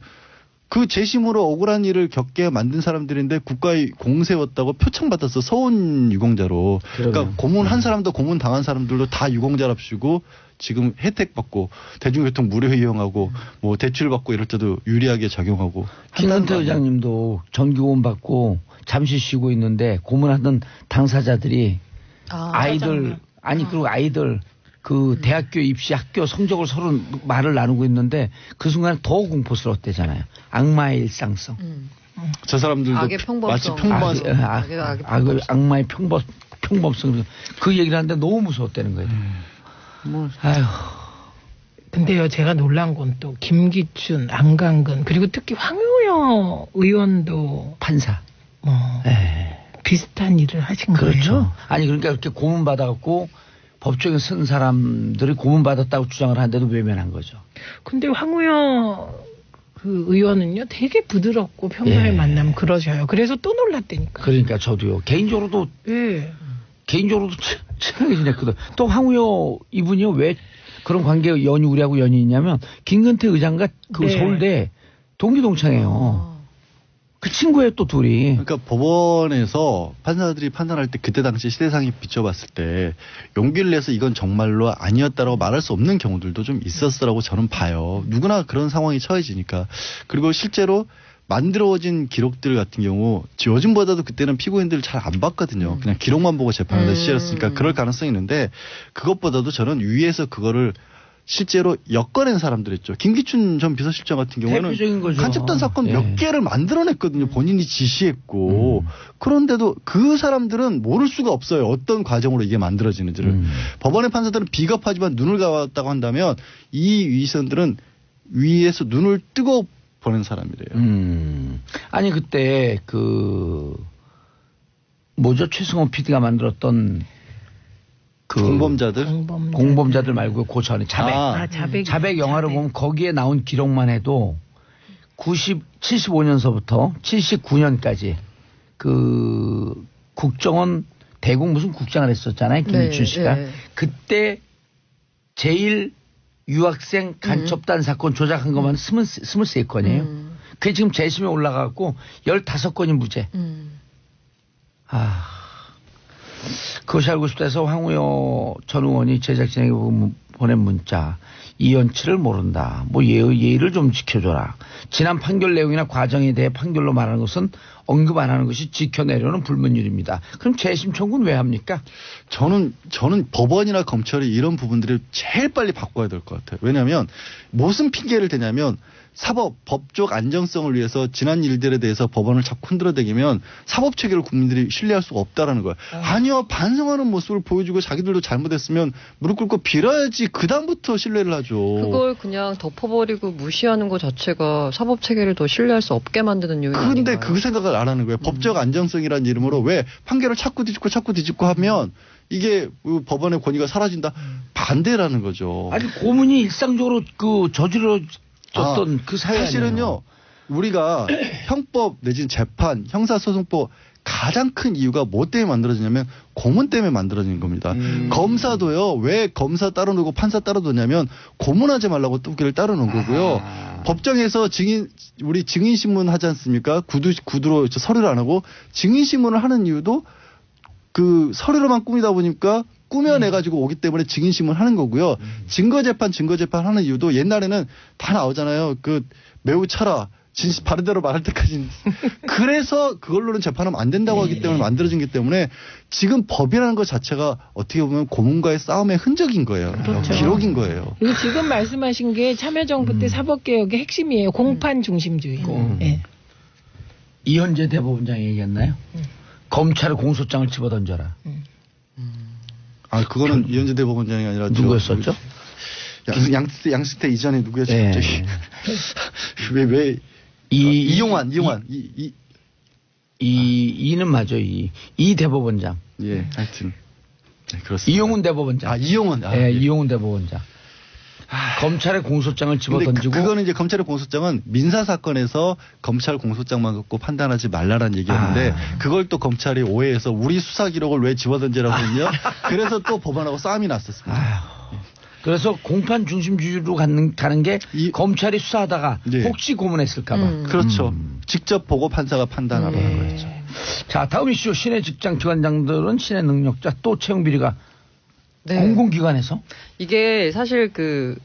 그 재심으로 억울한 일을 겪게 만든 사람들인데 국가에 공세웠다고 표창받았어. 서운 유공자로. 그러니까 고문한 사람도 고문 당한 사람들도 다 유공자랍시고 지금 혜택 받고 대중교통 무료 이용하고 뭐 대출 받고 이럴 때도 유리하게 작용하고. 김근태 의장님도 정기고문 받고 잠시 쉬고 있는데 고문하던 당사자들이 아이들 그리고 아이들 그 대학교 입시 학교 성적을 서로 말을 나누고 있는데 그 순간에 더 공포스러웠대잖아요. 악마의 일상성. 저 사람들도 악의 평범성. 마치 악마의 평범성. 그 얘기를 하는데 너무 무서웠다는 거예요. 아휴. 근데요, 제가 놀란 건 또 김기춘, 안강근 그리고 특히 황우여 의원도 판사. 비슷한 일을 하신 그렇죠. 거예요. 아니 그러니까 이렇게 고문 받아갖고 법정에 쓴 사람들이 고문 받았다고 주장을 하는데도 외면한 거죠. 근데 황우여 그 의원은요, 되게 부드럽고 평소에 만나면 그러셔요. 그래서 또 놀랐다니까. 그러니까 저도요. 개인적으로도 친하게 지냈거든. 또 황우여 이분이요 왜 그런 관계 우리하고 연이 있냐면 김근태 의장과 그 서울대 동기동창이에요. 그 친구예요 또 둘이. 그러니까 법원에서 판사들이 판단할 때 그때 당시 시대상에 비춰봤을 때 용기를 내서 이건 정말로 아니었다라고 말할 수 없는 경우들도 좀 있었으라고 저는 봐요. 누구나 그런 상황이 처해지니까. 그리고 실제로 만들어진 기록들 같은 경우 요즘보다도 그때는 피고인들 잘 안 봤거든요. 그냥 기록만 보고 재판을 시작했으니까 그럴 가능성이 있는데 그것보다도 저는 위에서 그거를 실제로 엮어낸 사람들 있죠. 김기춘 전 비서실장 같은 경우는 간첩단 사건 몇 개를 만들어냈거든요. 본인이 지시했고. 그런데도 그 사람들은 모를 수가 없어요. 어떤 과정으로 이게 만들어지는지를. 법원의 판사들은 비겁하지만 눈을 감았다고 한다면 이 위선들은 위에서 눈을 뜨고 보낸 사람이래요. 아니 그때 최승호 PD가 만들었던 공범자들 말고 그 전에 자백 영화를 보면 거기에 나온 기록만 해도 75년서부터 79년까지 그 국정원 대공 무슨 국장을 했었잖아요. 김기춘 씨가. 그때 제일 유학생 간첩단 사건 조작한 것만 23건이에요. 그게 지금 재심에 올라가고 15건이 무죄. 그것이 알고 싶다 해서 황우여 전 의원이 제작진에게 보낸 문자. 이연치를 모른다. 뭐 예의를 좀 지켜줘라. 지난 판결 내용이나 과정에 대해 판결로 말하는 것은 언급 안 하는 것이 지켜내려는 불문율입니다. 그럼 재심 청구는 왜 합니까? 저는 법원이나 검찰이 이런 부분들을 제일 빨리 바꿔야 될 것 같아요. 왜냐하면 무슨 핑계를 대냐면 법적 안정성을 위해서 지난 일들에 대해서 법원을 자꾸 흔들어대기면 사법 체계를 국민들이 신뢰할 수가 없다라는 거예요. 아니요, 반성하는 모습을 보여주고 자기들도 잘못했으면 무릎 꿇고 빌어야지 그 다음부터 신뢰를 하죠. 그걸 그냥 덮어버리고 무시하는 것 자체가 사법 체계를 더 신뢰할 수 없게 만드는 요인이 아닌가요? 그런데 그 생각을 안 하는 거예요. 법적 안정성이라는 이름으로 왜 판결을 자꾸 뒤집고 하면 이게 법원의 권위가 사라진다. 반대라는 거죠. 아니 고문이 일상적으로 없었던 그 사회 사실은요. 아니에요. 우리가 형법 내지는 재판, 형사소송법 가장 큰 이유가 뭐 때문에 만들어지냐면 고문 때문에 만들어진 겁니다. 검사도요. 왜 검사 따로 두고 판사 따로 두냐면 고문하지 말라고 뚜기를 따로 놓은 거고요. 법정에서 우리 증인신문 하지 않습니까? 구두로 서류를 안 하고 증인신문을 하는 이유도 그 서류로만 꾸미다 보니까 꾸며내가지고 오기 때문에 증인신문 하는 거고요. 증거재판 하는 이유도 옛날에는 다 나오잖아요. 그 매우 차라. 진실 바른 대로 말할 때까지. 그래서 그걸로는 재판하면 안 된다고 하기 때문에 만들어진 기 때문에 지금 법이라는 것 자체가 어떻게 보면 고문과의 싸움의 흔적인 거예요. 그렇죠. 기록인 거예요. 그리고 지금 말씀하신 게 참여정부 때 사법개혁의 핵심이에요. 공판 중심주의. 예. 이현재 대법원장이 얘기했나요? 검찰의 공소장을 집어던져라. 아, 그거는 이현재 대법원장이 아니라 누구였었죠? 양승태 이전에 누구였죠? 네. 갑자기. 왜 이용환. 이는 맞아. 이 대법원장. 예, 하여튼. 네, 그렇습니다. 이용훈 대법원장. 아, 이용훈. 예, 이용훈 대법원장. 검찰의 공소장을 집어던지고. 그거는 이제 검찰의 공소장은 민사 사건에서 검찰 공소장만 갖고 판단하지 말라라는 얘기였는데 그걸 또 검찰이 오해해서 우리 수사 기록을 왜 집어던지라고 했냐? 그래서 또 법원하고 싸움이 났었습니다. 그래서 공판 중심주의로 가는 게 검찰이 수사하다가 네. 혹시 고문했을까봐. 그렇죠. 직접 보고 판사가 판단하라는 거였죠. 자, 다음 이슈. 신의 직장 기관장들은 신의 능력자 또 채용 비리가 네. 공공기관에서 이게 사실 그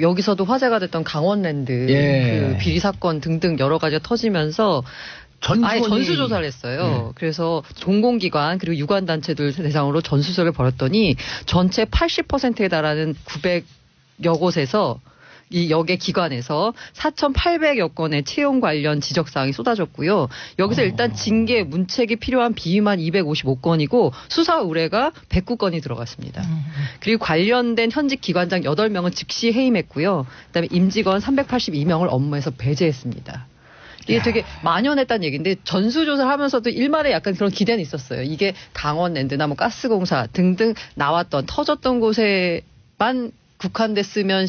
여기서도 화제가 됐던 강원랜드 예. 그 비리 사건 등등 여러 가지가 터지면서 아예 전수조사를 했어요. 그래서 공공기관 그리고 유관단체들 대상으로 전수조사를 벌였더니 전체 80%에 달하는 900여 곳에서 이 역의 기관에서 4,800여 건의 채용 관련 지적사항이 쏟아졌고요. 여기서 일단 징계, 문책이 필요한 비위만 255건이고 수사 의뢰가 109건이 들어갔습니다. 그리고 관련된 현직 기관장 8명은 즉시 해임했고요. 그다음에 임직원 382명을 업무에서 배제했습니다. 이게 되게 만연했다는 얘기인데 전수조사를 하면서도 일말에 약간 그런 기대는 있었어요. 이게 강원랜드나 뭐 가스공사 등등 나왔던 터졌던 곳에만 국한됐으면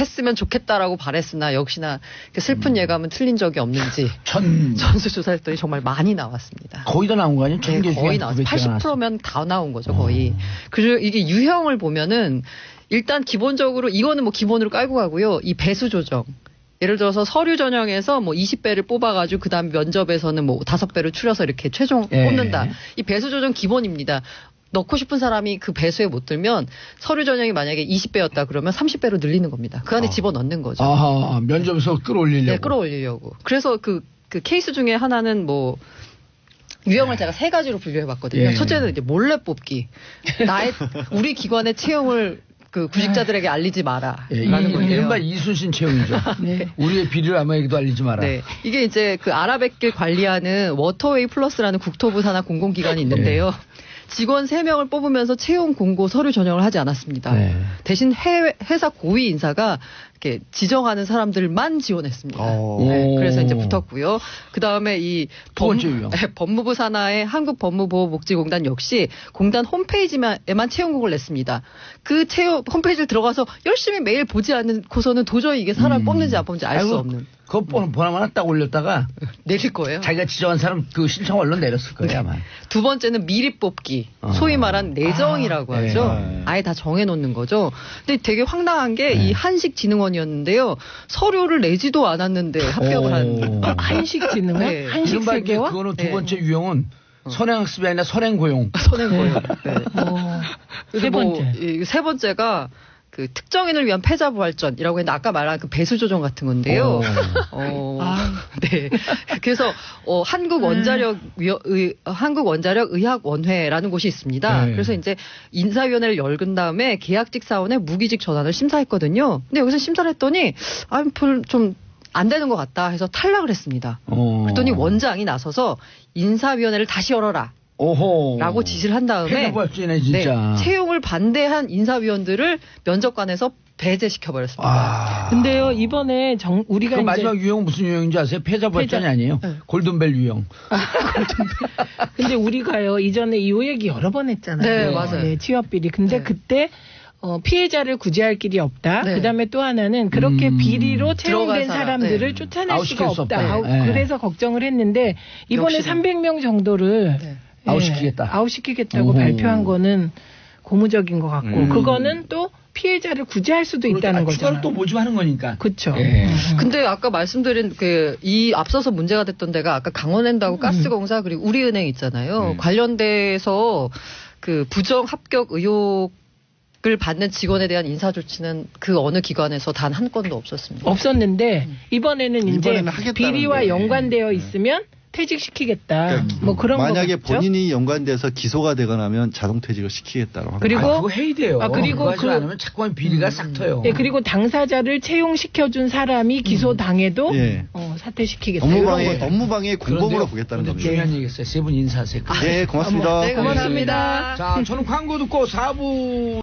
했으면 좋겠다라고 바랬으나 역시나 슬픈 예감은 틀린 적이 없는지 전수조사했더니 정말 많이 나왔습니다. 거의 다 나온 거 아니에요? 네, 거의 나왔어요. 80%면 다 나온 거죠, 거의. 그리고 이게 유형을 보면은 일단 기본적으로 이거는 뭐 기본으로 깔고 가고요. 이 배수 조정. 예를 들어서 서류 전형에서 뭐 20배를 뽑아가지고 그다음 면접에서는 뭐 5배를 추려서 이렇게 최종 뽑는다. 이 배수 조정 기본입니다. 넣고 싶은 사람이 그 배수에 못 들면 서류 전형이 만약에 20배였다 그러면 30배로 늘리는 겁니다. 그 안에 집어넣는 거죠. 아, 면접에서 끌어올리려고. 네, 끌어올리려고. 그래서 그 케이스 중에 하나는 뭐 유형을 제가 3가지로 분류해봤거든요. 예. 첫째는 이제 몰래 뽑기. 우리 기관의 채용을 그 구직자들에게 알리지 마라. 예, 라는 거예요. 이른바 이순신 채용이죠. 네. 우리의 비리를 아무에게도 알리지 마라. 네. 이게 이제 그 아라뱃길 관리하는 워터웨이 플러스라는 국토부 산하 공공기관이 있는데요. 직원 3명을 뽑으면서 채용 공고 서류 전형을 하지 않았습니다. 네. 대신 회사 고위 인사가 이렇게 지정하는 사람들만 지원했습니다. 네, 그래서 이제 붙었고요. 그 다음에 이 두 번째 유형. 법무부 산하의 한국법무보호복지공단 역시 공단 홈페이지에만 채용 공고를 냈습니다. 그 홈페이지를 들어가서 열심히 매일 보지 않고서는 도저히 이게 사람 뽑는지 안 뽑는지 알 수 없는. 그거 보나마나 딱 올렸다가 내릴 거예요. 자기가 지정한 사람 그 신청 얼른 내렸을 거예요, 아마. 두 번째는 미리 뽑기. 소위 말한 내정이라고 하죠. 아예 다 정해놓는 거죠. 근데 되게 황당한 게 이 한식진흥원이었는데요. 서류를 내지도 않았는데 합격을 한. 한식진흥원? 네. 한식세계화? 그거는 두 번째 유형은 선행학습이 아니라 선행고용. 선행고용. 네. 세 번째. 세 번째가 그 특정인을 위한 패자부활전이라고 했는데 아까 말한 그 배수 조정 같은 건데요. 네. 그래서 한국원자력의학원회라는 곳이 있습니다. 네. 그래서 이제 인사위원회를 열은 다음에 계약직 사원의 무기직 전환을 심사했거든요. 근데 여기서 심사를 했더니 좀 안 되는 것 같다 해서 탈락을 했습니다. 그랬더니 원장이 나서서 인사위원회를 다시 열어라. 라고 지시를 한 다음에 패자부활전이네, 진짜. 네, 채용을 반대한 인사위원들을 면접관에서 배제시켜버렸습니다. 근데요, 이번에 우리가 그 이제 마지막 유형은 무슨 유형인지 아세요? 패자부활전이 아니에요. 네. 골든벨 유형. 근데 우리가요, 이전에 이 얘기 여러 번 했잖아요. 네, 맞아요. 네, 취업비리. 근데 그때 피해자를 구제할 길이 없다. 네. 그다음에 또 하나는 그렇게 비리로 채용된 들어간 사람, 사람들을 네. 쫓아낼 수가 아웃시킬 수 없다. 없다. 네. 그래서 걱정을 했는데 이번에 역시나. 300명 정도를 네. 아웃시키겠다. 아웃시키겠다고 오호. 발표한 거는 고무적인 것 같고 그거는 또 피해자를 구제할 수도 있다는 추가로 거잖아요. 또 모집하는 거니까. 그렇죠. 예. 근데 아까 말씀드린 이 앞서서 문제가 됐던 데가 아까 강원랜드하고 가스공사 그리고 우리은행 있잖아요. 관련돼서 그 부정 합격 의혹을 받는 직원에 대한 인사 조치는 그 어느 기관에서 단 한 건도 없었습니다. 없었는데 이번에는 이제 이번에는 하겠다는데. 비리와 연관되어 있으면 퇴직시키겠다. 그러니까 뭐 그런 만약에 거겠죠. 본인이 연관돼서 기소가 되거나 하면 자동 퇴직을 시키겠다고 합니다. 그리고 그거 해야 돼요. 그리고 그거 하지 그- 않으면 자꾸만 비리가 싹 터요. 네, 그리고 당사자를 채용시켜준 사람이 기소당해도 예. 사퇴시키겠다. 이런 업무방해 거죠. 업무방해 공범으로 그런데요, 보겠다는 근데 겁니다. 중요한 얘기였어요. 세 분 인사하세요. 네, 고맙습니다. 네, 고맙습니다. 자, 저는 광고 듣고 4부